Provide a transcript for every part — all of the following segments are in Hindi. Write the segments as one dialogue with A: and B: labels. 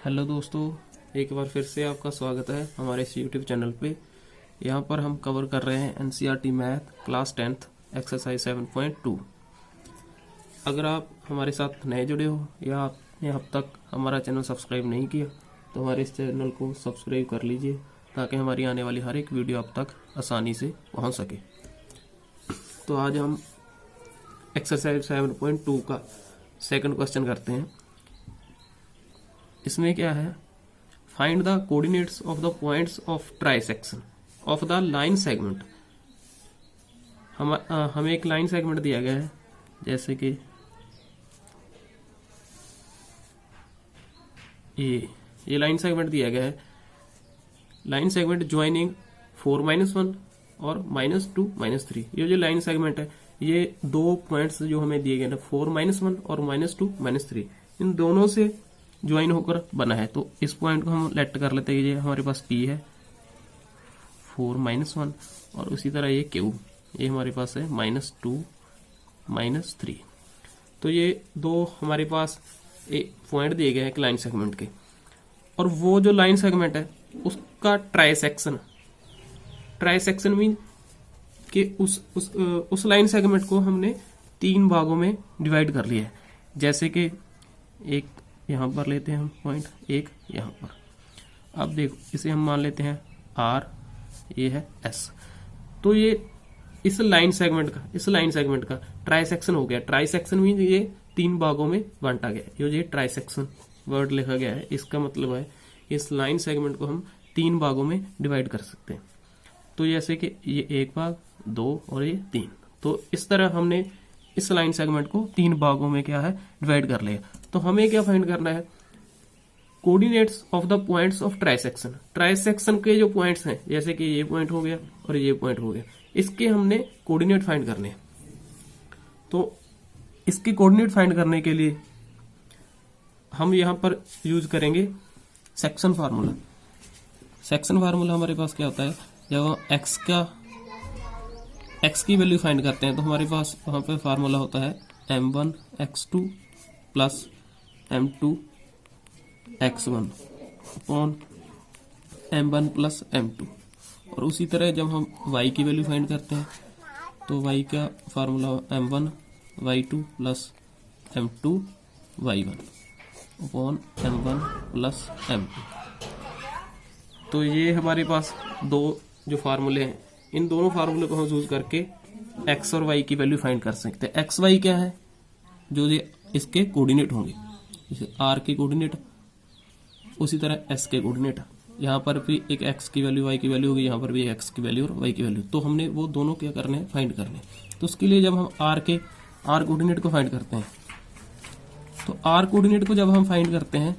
A: हेलो दोस्तों, एक बार फिर से आपका स्वागत है हमारे इस यूट्यूब चैनल पे। यहाँ पर हम कवर कर रहे हैं NCERT math class 10th exercise 7.2। अगर आप हमारे साथ नए जुड़े हो या आपने अब तक हमारा चैनल सब्सक्राइब नहीं किया तो हमारे इस चैनल को सब्सक्राइब कर लीजिए ताकि हमारी आने वाली हर एक वीडियो आप तक आसानी से पहुँच सके। तो आज हम एक्सरसाइज 7.2 का सेकंड क्वेश्चन करते हैं। इसमें क्या है, find the coordinates of the points of trisection of the line segment. हमें एक लाइन सेगमेंट दिया गया है, जैसे कि ये लाइन सेगमेंट दिया गया है। लाइन सेगमेंट ज्वाइनिंग 4-1 और -2 -3। ये जो लाइन सेगमेंट है, ये दो पॉइंट्स जो हमें दिए गए ना 4-1 और -2 -3, इन दोनों से ज्वाइन होकर बना है। तो इस पॉइंट को हम लेट कर लेते हैं, ये हमारे पास P है 4-1 और उसी तरह ये Q, ये हमारे पास है -2 -3। तो ये दो हमारे पास एक पॉइंट दिए गए हैं एक लाइन सेगमेंट के, और वो जो लाइन सेगमेंट है उसका ट्राइसेक्शन मीन कि उस लाइन सेगमेंट को हमने 3 भागों में डिवाइड कर लिया है। जैसे कि एक यहाँ पर लेते हैं हम पॉइंट, एक यहाँ पर। अब देखो, इसे हम मान लेते हैं R, ये है S। तो ये इस लाइन सेगमेंट का ट्राइसेक्शन हो गया। ट्राइसेक्शन मीन ये 3 भागों में बांटा गया। ये ट्राइसेक्शन वर्ड लिखा गया है, इसका मतलब है इस लाइन सेगमेंट को हम 3 भागों में डिवाइड कर सकते हैं। तो जैसे कि ये 1 भाग, 2 और ये 3। तो इस तरह हमने इस लाइन सेगमेंट को 3 भागों में क्या है डिवाइड कर लिया। तो हमें क्या फाइंड करना है, coordinates of the points of trisection. Trisection के जो पॉइंट्स हैं, जैसे कि ये पॉइंट हो गया और ये पॉइंट हो गया, इसके हमने कोऑर्डिनेट फाइंड करने हैं। तो इसके कोऑर्डिनेट फाइंड करने के लिए हम यहां पर यूज करेंगे सेक्शन फार्मूला। सेक्शन फार्मूला हमारे पास क्या होता है, जब हम एक्स की वैल्यू फाइंड करते हैं तो हमारे पास वहां पे फार्मूला होता है m1x2 plus m2x1 upon m1 plus m2। और उसी तरह जब हम y की वैल्यू फाइंड करते हैं तो y का formula m1y2 plus m2y1 upon m1 plus m2। तो ये हमारे पास दो जो फार्मूले हैं, इन दोनों फार्मूले को हम यूज करके x और y की वैल्यू फाइंड कर सकते हैं। x y क्या है, जो ये इसके कोऑर्डिनेट होंगे, जैसे r के कोऑर्डिनेट, उसी तरह s के कोऑर्डिनेट। यहाँ पर भी एक x की वैल्यू y की वैल्यू होगी, यहाँ पर भी x की वैल्यू और y की वैल्यू। तो हमने वो दोनों क्या करने हैं, फाइंड करने। तो उसके लिए जब हम r कोऑर्डिनेट को फाइंड करते हैं, तो r कोऑर्डिनेट को जब हम फाइंड करते हैं,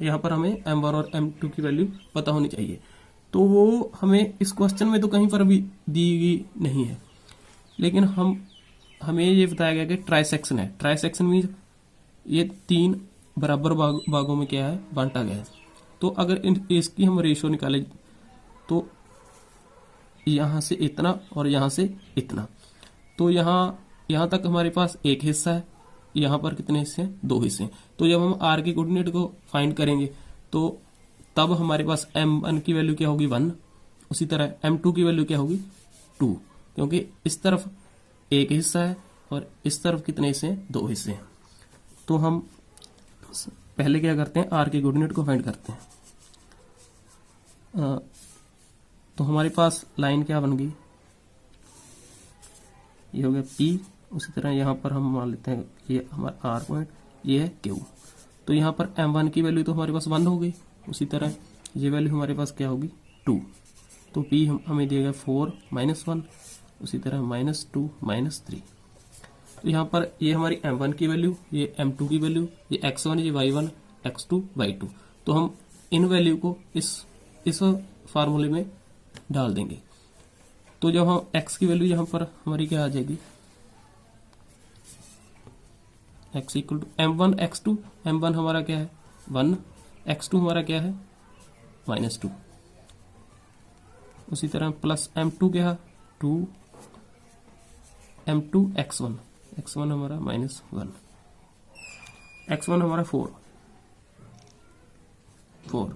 A: यहाँ पर हमें m1 और m2 की वैल्यू पता होनी चाहिए। तो वो हमें इस क्वेश्चन में तो कहीं पर भी दी गई नहीं है, लेकिन हमें ये बताया गया कि ट्राइसेक्शन है। ट्राइसेक्शन मीन ये 3 बराबर भागों में क्या है बांटा गया है। तो अगर इसकी हम रेशियो निकाले तो यहां से इतना और यहां से इतना, तो यहां तक हमारे पास एक हिस्सा है, यहाँ पर कितने हिस्से हैं, 2 हिस्से हैं। तो जब हम r के कोऑर्डिनेट को फाइंड करेंगे तो तब हमारे पास m1 की वैल्यू क्या होगी 1, उसी तरह m2 की वैल्यू क्या होगी 2, क्योंकि इस तरफ एक हिस्सा है और इस तरफ कितने हिस्से हैं, 2 हिस्से हैं। तो हम पहले क्या करते हैं, r के कोऑर्डिनेट को फाइंड करते हैं। तो हमारे पास लाइन क्या बन गई, ये हो गया P। उसी तरह यहाँ पर हम मान लेते हैं ये हमारा R पॉइंट, ये है Q। तो यहाँ पर M1 की वैल्यू तो हमारे पास 1 हो गई, उसी तरह ये वैल्यू हमारे पास क्या होगी 2। तो P हमें दिएगा 4-1, उसी तरह -2 -3। तो यहाँ पर ये हमारी M1 की वैल्यू, ये M2 की वैल्यू, ये x1, ये y1, x2 y2। तो हम इन वैल्यू को इस फार्मूले में डाल देंगे। तो जब हम x की वैल्यू यहाँ पर हमारी क्या आ जाएगी, x equal to m1 x2। m1 हमारा क्या है 1, x2 हमारा क्या है -2, उसी तरह प्लस m2 क्या है 2, m2 x1 हमारा -1, x1 हमारा 4, 4,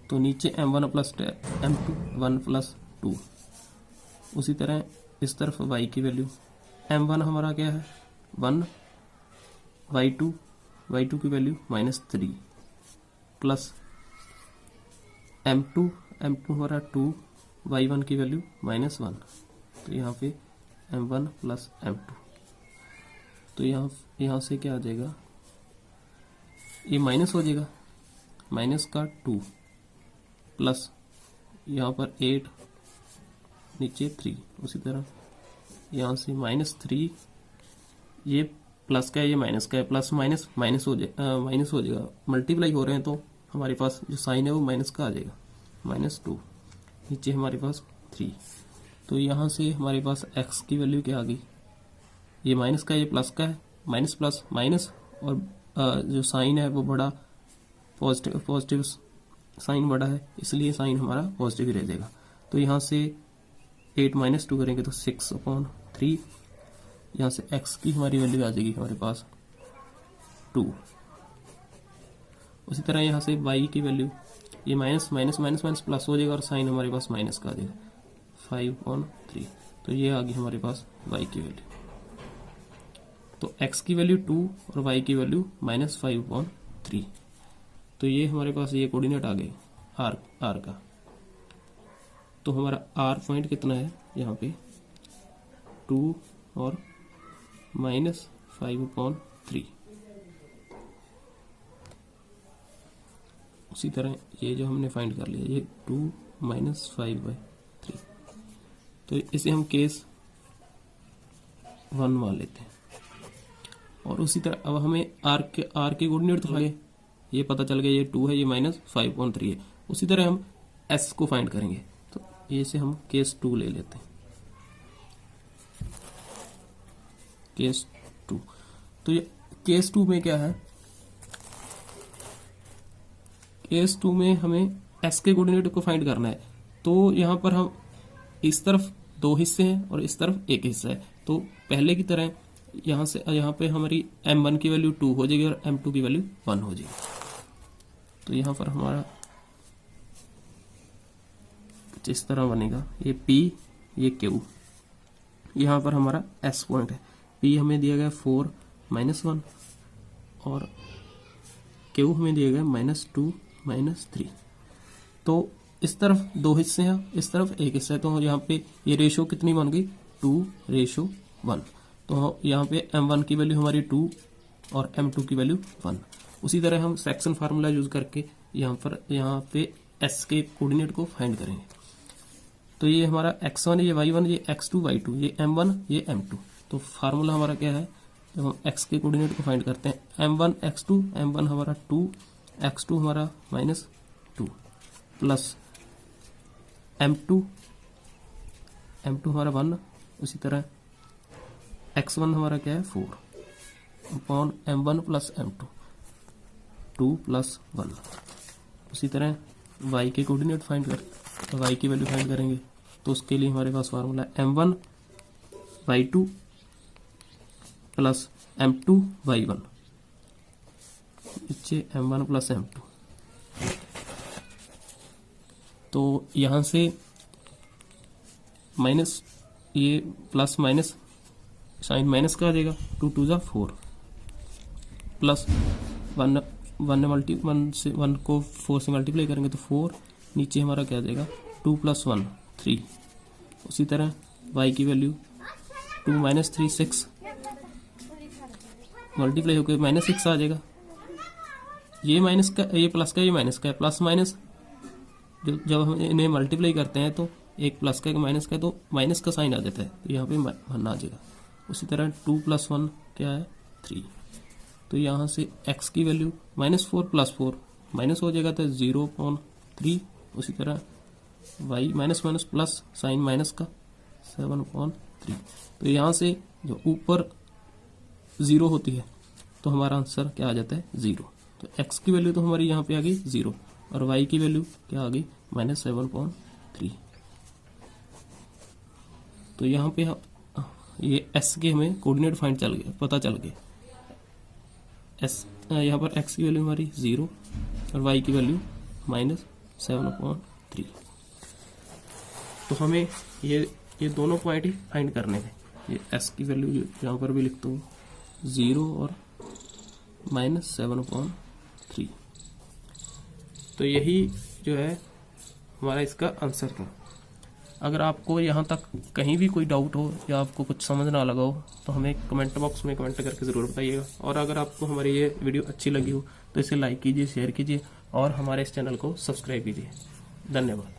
A: तो नीचे m1 प्लस m2 1 प्लस 2। उसी तरह इस तरफ y की वैल्यू m1 हमारा क्या है 1, y2 की वैल्यू -3 प्लस m2 हमारा 2, y1 की वैल्यू -1, तो यहाँ पे m1 प्लस m2, तो यहाँ से क्या आ जाएगा, ये माइनस हो जाएगा, माइनस का 2 प्लस यहाँ पर 8 नीचे 3, उसी तरह यहाँ से -3, ये प्लस का है ये माइनस का है, प्लस माइनस माइनस हो जाएगा, मल्टीप्लाई हो रहे हैं तो हमारे पास जो साइन है वो माइनस का आ जाएगा, -2, नीचे हमारे पास 3, तो यहाँ से हमारे पास x की वैल्यू क्या आ गई, ये माइनस का है ये प्लस का है, माइनस प्लस माइनस, और जो साइन है वो बड़ा पॉजिटिव साइन बड़ा है, इसलिए साइन हमारा पॉजिटिव ही रह जाएगा। तो यहाँ से 8 - 2 करेंगे तो 6/3, यहाँ से x की हमारी वैल्यू आ जाएगी हमारे पास 2। उसी तरह यहाँ से y की वैल्यू, ये minus minus minus minus plus हो जाएगा और साइन हमारे पास माइनस का आ जाएगा 5/3, तो ये आ गई हमारे पास y की वैल्यू। तो x की वैल्यू 2 और y की वैल्यू -5/3, तो ये हमारे पास ये कोऑर्डिनेट आ गए r का। तो हमारा r पॉइंट कितना है यहाँ पे 2 और -5/3। उसी तरह ये जो हमने फाइंड कर लिया ये 2 - 5/3, तो इसे हम केस 1 मान लेते हैं। और उसी तरह अब हमें r के कोऑर्डिनेट तो आगे ये पता चल गया, ये 2 है, ये -5/3 है। उसी तरह हम s को फाइंड करेंगे, तो ये से हम केस 2 ले लेते हैं, केस 2। तो ये केस 2 में क्या है, केस 2 में हमें s के कोऑर्डिनेट को फाइंड करना है। तो यहाँ पर हम इस तरफ 2 हिस्से हैं और इस तरफ 1 हिस्सा है, तो पहले की तरह यहाँ पे हमारी m1 की वैल्यू 2 हो जाएगी और m2 की वैल्यू 1 हो जाएगी। तो यहाँ पर हमारा कुछ इस तरह बनेगा, ये P ये Q, यहाँ पर हमारा S पॉइंट है। P हमें दिया गया 4 - 1 और Q हमें दिया गया -2 -3। तो इस तरफ 2 हिस्से हैं, इस तरफ 1 हिस्सा है, तो यहाँ पे ये रेशो कितनी बन गई 2:1। तो यहाँ पे m1 की वैल्यू हमारी 2 और m2 की वैल्यू 1। उसी तरह हम सेक्शन फार्मूला यूज करके यहाँ पे s के कोऑर्डिनेट को फाइंड करेंगे। तो ये हमारा x1 ये y1 ये x2 y2 ये m1 ये m2। तो फार्मूला हमारा क्या है, जब हम x के कोऑर्डिनेट को फाइंड करते हैं m1 x2, m1 हमारा 2, x2 हमारा -2 प्लस m2 हमारा 1, उसी तरह x1 हमारा क्या है 4 अपॉन m1 प्लस m2 2 + 1। उसी तरह y के कोऑर्डिनेट फाइंड y की वैल्यू फाइंड करेंगे, तो उसके लिए हमारे पास फार्मूला है m1 y2 plus m2 y1, नीचे m1 प्लस m2। तो यहाँ से माइनस ये प्लस माइनस साइन माइनस का आ जाएगा, 2 2 = 4 प्लस 1 को 4 से मल्टीप्लाई करेंगे तो 4, नीचे हमारा क्या आ जाएगा 2 + 1 3। उसी तरह y की वैल्यू 2 - 3 6 मल्टीप्लाई होकर -6 आ जाएगा। ये माइनस का ये प्लस का ये माइनस का है, प्लस माइनस जब हम इन्हें मल्टीप्लाई करते हैं तो एक प्लस का एक माइनस का है, तो माइनस का साइन आ जाता है, तो यहाँ पे 1 आ जाएगा। उसी तरह 2 + 1 क्या है 3। तो यहाँ से x की वैल्यू -4 + 4 माइनस हो जाएगा, तो 0/3। उसी तरह y minus minus plus sign minus का 7/3। तो यहाँ से जो ऊपर 0 होती है तो हमारा आंसर क्या आ जाता है 0। तो x की वैल्यू तो हमारी यहाँ पे आ गई 0 और y की वैल्यू क्या आ गई -7/3। तो यहाँ पे ये s के हमें कोऑर्डिनेट पता चल गए। s यहाँ पर x की वैल्यू हमारी 0 और y की वैल्यू -7/3। तो हमें ये दोनों पॉइंट ही फाइंड करने हैं। ये s की वैल्यू यहाँ पर भी लिखता हूँ 0 और -7/3। तो यही जो है हमारा इसका आंसर था। अगर आपको यहाँ तक कहीं भी कोई डाउट हो या आपको कुछ समझ ना लगा हो तो हमें कमेंट बॉक्स में कमेंट करके ज़रूर बताइएगा। और अगर आपको हमारी ये वीडियो अच्छी लगी हो तो इसे लाइक कीजिए, शेयर कीजिए और हमारे इस चैनल को सब्सक्राइब कीजिए। धन्यवाद।